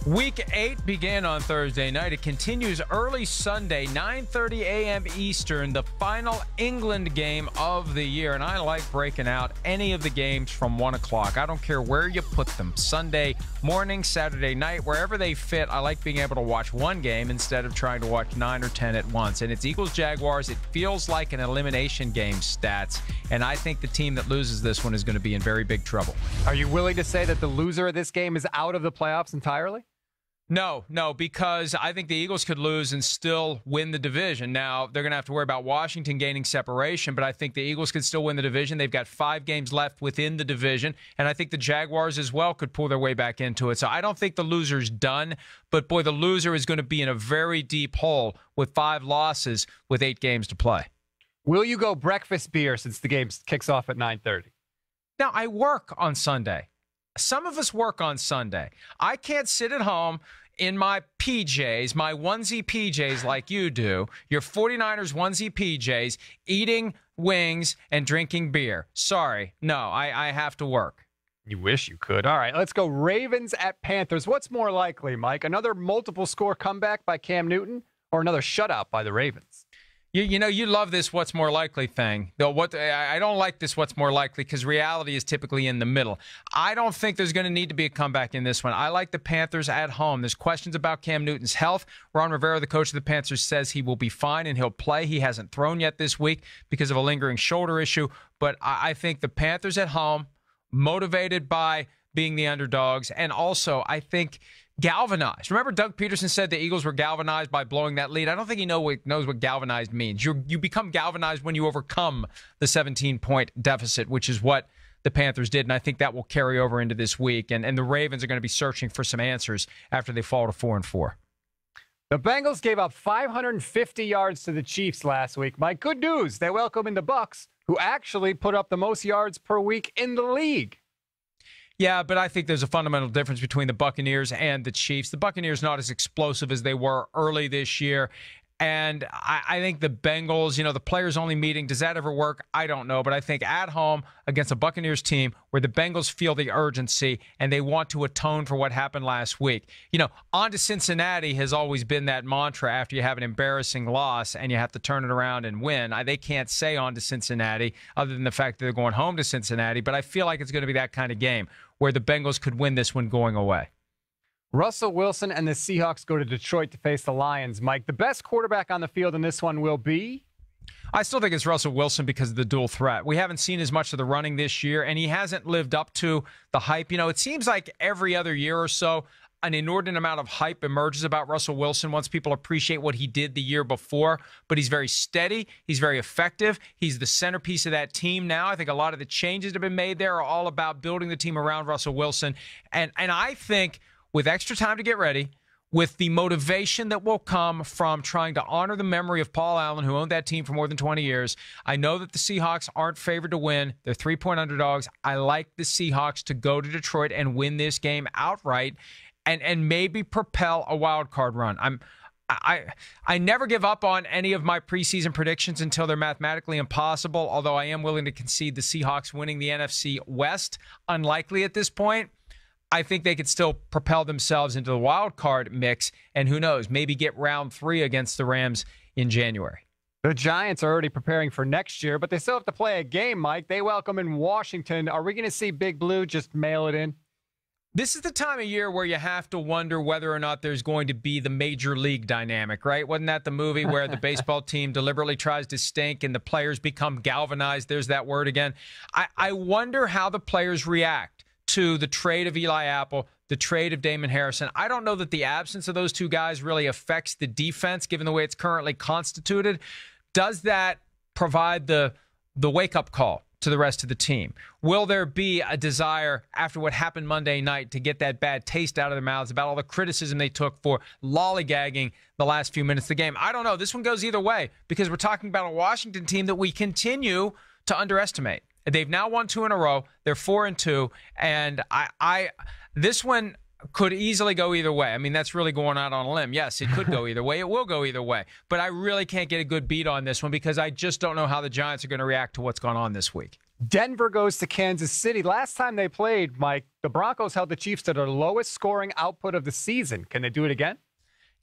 Week 8 began on Thursday night. It continues early Sunday, 9:30 a.m. Eastern, the final England game of the year. And I like breaking out any of the games from 1 o'clock. I don't care where you put them. Sunday morning, Saturday night, wherever they fit. I like being able to watch one game instead of trying to watch 9 or 10 at once. And it's Eagles-Jaguars. It feels like an elimination game stats. And I think the team that loses this one is going to be in very big trouble. Are you willing to say that the loser of this game is out of the playoffs entirely? No, because I think the Eagles could lose and still win the division. Now, they're going to have to worry about Washington gaining separation, but I think the Eagles could still win the division. They've got 5 games left within the division, and I think the Jaguars as well could pull their way back into it. So I don't think the loser's done, but boy, the loser is going to be in a very deep hole with 5 losses with 8 games to play. Will you go breakfast beer since the game kicks off at 9:30? Now, I work on Sunday. Some of us work on Sunday. I can't sit at home in my PJs, my onesie PJs like you do, your 49ers onesie PJs, eating wings and drinking beer. Sorry. No, I have to work. You wish you could. All right, let's go Ravens at Panthers. What's more likely, Mike? Another multiple score comeback by Cam Newton or another shutout by the Ravens? You know, you love this what's more likely thing. Though I don't like this what's more likely because reality is typically in the middle. I don't think there's going to need to be a comeback in this one. I like the Panthers at home. There's questions about Cam Newton's health. Ron Rivera, the coach of the Panthers, says he will be fine and he'll play. He hasn't thrown yet this week because of a lingering shoulder issue. But I think the Panthers at home, motivated by being the underdogs, and also I think galvanized. Remember Doug Peterson said the Eagles were galvanized by blowing that lead? I don't think he knows what galvanized means. You become galvanized when you overcome the 17-point deficit, which is what the Panthers did, and I think that will carry over into this week. And the Ravens are going to be searching for some answers after they fall to 4-4. The Bengals gave up 550 yards to the Chiefs last week. Mike, good news. They welcome in the Bucs, who actually put up the most yards per week in the league. Yeah, but I think there's a fundamental difference between the Buccaneers and the Chiefs. The Buccaneers not as explosive as they were early this year. And I think the Bengals, the players-only meeting, does that ever work? I don't know. But I think at home against a Buccaneers team where the Bengals feel the urgency and they want to atone for what happened last week. On to Cincinnati has always been that mantra after you have an embarrassing loss and you have to turn it around and win. They can't say on to Cincinnati other than the fact that they're going home to Cincinnati. But I feel like it's going to be that kind of game where the Bengals could win this one going away. Russell Wilson and the Seahawks go to Detroit to face the Lions. Mike, the best quarterback on the field in this one will be? I still think it's Russell Wilson because of the dual threat. We haven't seen as much of the running this year, and he hasn't lived up to the hype. It seems like every other year or so, an inordinate amount of hype emerges about Russell Wilson once people appreciate what he did the year before. But he's very steady. He's very effective. He's the centerpiece of that team now. I think a lot of the changes that have been made there are all about building the team around Russell Wilson. And I think with extra time to get ready, with the motivation that will come from trying to honor the memory of Paul Allen, who owned that team for more than 20 years. I know that the Seahawks aren't favored to win. They're 3-point underdogs. I like the Seahawks to go to Detroit and win this game outright and maybe propel a wild card run. I never give up on any of my preseason predictions until they're mathematically impossible, although I am willing to concede the Seahawks winning the NFC West. Unlikely at this point. I think they could still propel themselves into the wild card mix, and who knows, maybe get round 3 against the Rams in January. The Giants are already preparing for next year, but they still have to play a game, Mike. They welcome in Washington. Are we going to see Big Blue just mail it in? This is the time of year where you have to wonder whether or not there's going to be the major league dynamic, right? Wasn't that the movie where the baseball team deliberately tries to stink and the players become galvanized? There's that word again. I wonder how the players react to the trade of Eli Apple, the trade of Damon Harrison. I don't know that the absence of those two guys really affects the defense, given the way it's currently constituted. Does that provide the wake-up call to the rest of the team? Will there be a desire after what happened Monday night to get that bad taste out of their mouths about all the criticism they took for lollygagging the last few minutes of the game? I don't know. This one goes either way because we're talking about a Washington team that we continue to underestimate. They've now won 2 in a row. They're 4-2, and this one could easily go either way. I mean, that's really going out on a limb. Yes, it could go either way. It will go either way. But I really can't get a good beat on this one because I just don't know how the Giants are going to react to what's gone on this week. Denver goes to Kansas City. Last time they played, Mike, the Broncos held the Chiefs to their lowest scoring output of the season. Can they do it again?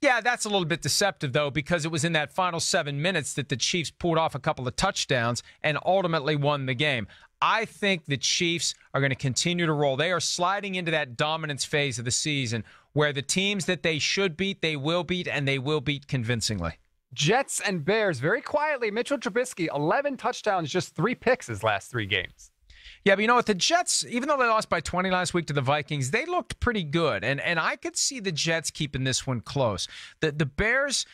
Yeah, that's a little bit deceptive, though, because it was in that final 7 minutes that the Chiefs pulled off a couple of touchdowns and ultimately won the game. I think the Chiefs are going to continue to roll. They are sliding into that dominance phase of the season where the teams that they should beat, they will beat, and they will beat convincingly. Jets and Bears, very quietly. Mitchell Trubisky, 11 touchdowns, just 3 picks his last 3 games. Yeah, but you know what? The Jets, even though they lost by 20 last week to the Vikings, they looked pretty good. And I could see the Jets keeping this one close. The Bears,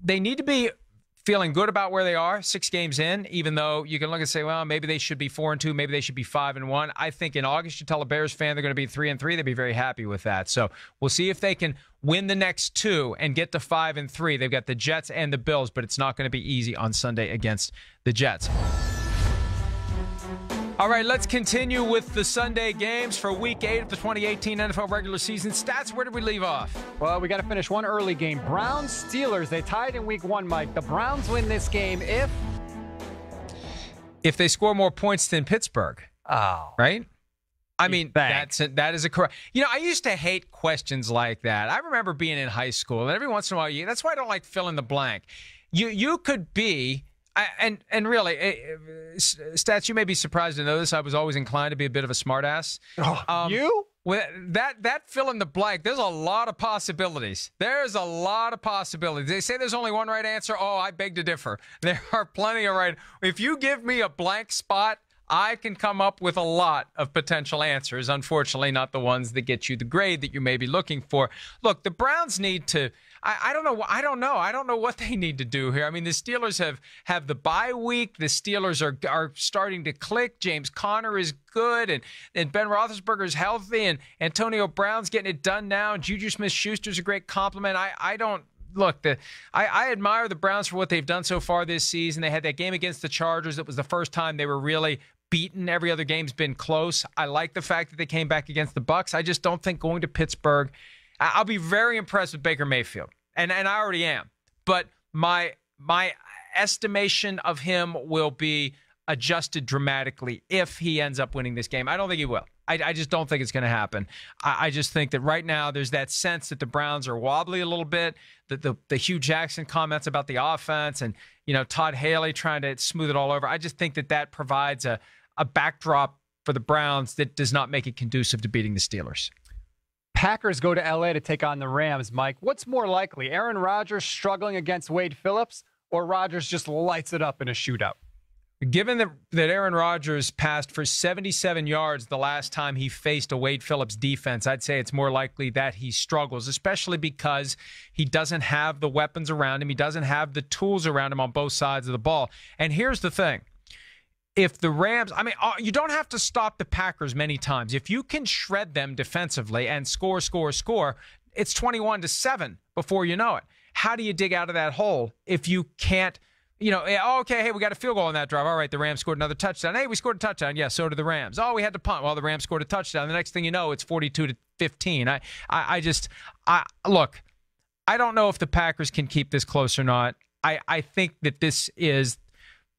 they need to be feeling good about where they are 6 games in, even though you can look and say, well, maybe they should be 4-2, maybe they should be 5-1. I think in August, you tell a Bears fan they're going to be 3-3, they'd be very happy with that. So we'll see if they can win the next 2 and get to 5-3. They've got the Jets and the Bills, but it's not going to be easy on Sunday against the Jets. All right, let's continue with the Sunday games for Week 8 of the 2018 NFL regular season. Stats, where did we leave off? Well, we got to finish one early game. Browns-Steelers, they tied in Week 1, Mike. The Browns win this game if they score more points than Pittsburgh. Oh. Right? I mean, that is a correct. You know, I used to hate questions like that. I remember being in high school, and every once in a while, that's why I don't like fill in the blank. You could be... And really, Stats, you may be surprised to know this. I was always inclined to be a bit of a smartass. You? With that fill in the blank, there's a lot of possibilities. There's a lot of possibilities. They say there's only one right answer. Oh, I beg to differ. There are plenty of right. If you give me a blank spot, I can come up with a lot of potential answers. Unfortunately, not the ones that get you the grade that you may be looking for. Look, the Browns need to. I don't know. I don't know what they need to do here. I mean, the Steelers have the bye week. The Steelers are starting to click. James Conner is good, and Ben Roethlisberger's healthy, and Antonio Brown's getting it done now. Juju Smith-Schuster's a great compliment. I don't. Look, I admire the Browns for what they've done so far this season. They had that game against the Chargers. It was the first time they were really beaten. Every other game's been close. I like the fact that they came back against the Bucs. I just don't think going to Pittsburgh. I'll be very impressed with Baker Mayfield, and I already am. But my estimation of him will be adjusted dramatically if he ends up winning this game. I don't think he will. I just don't think it's going to happen. I just think that right now there's that sense that the Browns are wobbly a little bit, that the Hugh Jackson comments about the offense and, Todd Haley trying to smooth it all over. I just think that provides a backdrop for the Browns that does not make it conducive to beating the Steelers. Packers go to L.A. to take on the Rams, Mike. What's more likely, Aaron Rodgers struggling against Wade Phillips, or Rodgers just lights it up in a shootout? Given that Aaron Rodgers passed for 77 yards the last time he faced a Wade Phillips defense, I'd say it's more likely that he struggles, especially because he doesn't have the weapons around him. He doesn't have the tools around him on both sides of the ball. And here's the thing. If the Rams, you don't have to stop the Packers many times. If you can shred them defensively and score, it's 21-7 before you know it. How do you dig out of that hole if you can't, okay, hey, we got a field goal on that drive. All right, the Rams scored another touchdown. Hey, we scored a touchdown. Yeah, so did the Rams. Oh, we had to punt. Well, the Rams scored a touchdown. The next thing you know, it's 42-15. Look, I don't know if the Packers can keep this close or not. I think that this is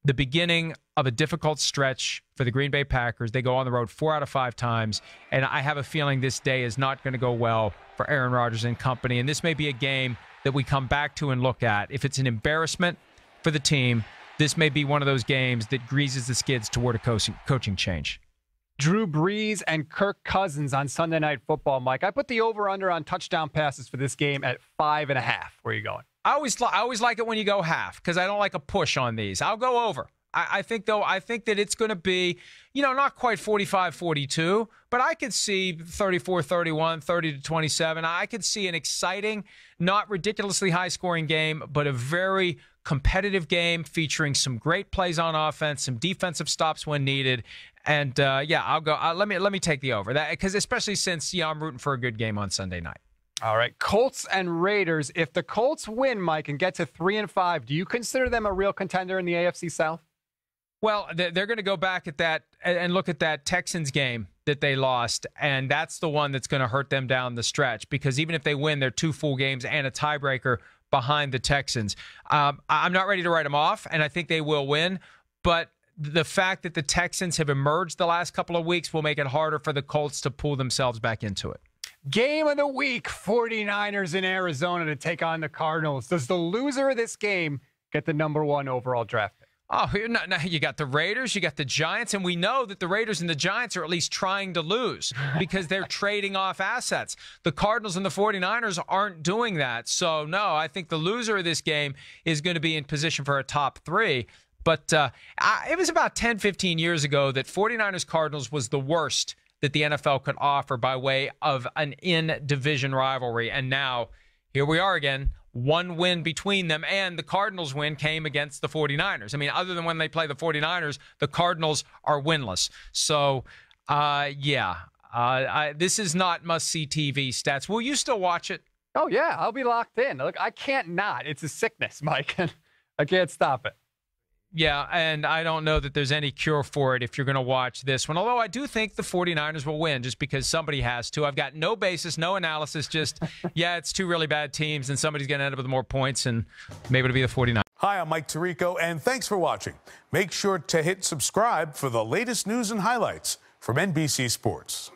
the beginning of a difficult stretch for the Green Bay Packers. They go on the road 4 out of 5 times, and I have a feeling this day is not going to go well for Aaron Rodgers and company, and this may be a game that we come back to and look at. If it's an embarrassment for the team, this may be one of those games that greases the skids toward a coaching change. Drew Brees and Kirk Cousins on Sunday Night Football, Mike. I put the over-under on touchdown passes for this game at 5.5. Where are you going? I always like it when you go half because I don't like a push on these. I'll go over. I think that it's going to be, not quite 45-42, but I could see 34-31, 30-27. I could see an exciting, not ridiculously high-scoring game, but a very competitive game featuring some great plays on offense, some defensive stops when needed, and I'll go. Let me take the over that because especially since I'm rooting for a good game on Sunday night. All right, Colts and Raiders. If the Colts win, Mike, and get to 3-5, do you consider them a real contender in the AFC South? Well, they're going to go back at that and look at that Texans game that they lost, and that's the one that's going to hurt them down the stretch because even if they win, they're 2 full games and a tiebreaker behind the Texans. I'm not ready to write them off, and I think they will win, but the fact that the Texans have emerged the last couple of weeks will make it harder for the Colts to pull themselves back into it. Game of the week, 49ers in Arizona to take on the Cardinals. Does the loser of this game get the #1 overall draft pick? Oh, you got the Raiders, you got the Giants, and we know that the Raiders and the Giants are at least trying to lose because they're trading off assets. The Cardinals and the 49ers aren't doing that. So, no, I think the loser of this game is going to be in position for a top 3. But it was about 10, 15 years ago that 49ers-Cardinals was the worst that the NFL could offer by way of an in-division rivalry. And now, here we are again. One win between them, and the Cardinals win came against the 49ers. I mean, other than when they play the 49ers, the Cardinals are winless. So, this is not must-see TV stats. Will you still watch it? Oh, yeah, I'll be locked in. Look, I can't not. It's a sickness, Mike. I can't stop it. Yeah, and I don't know that there's any cure for it if you're going to watch this one. Although I do think the 49ers will win just because somebody has to. I've got no basis, no analysis, just, it's two really bad teams, and somebody's going to end up with more points, and maybe it'll be the 49ers. Hi, I'm Mike Tirico, and thanks for watching. Make sure to hit subscribe for the latest news and highlights from NBC Sports.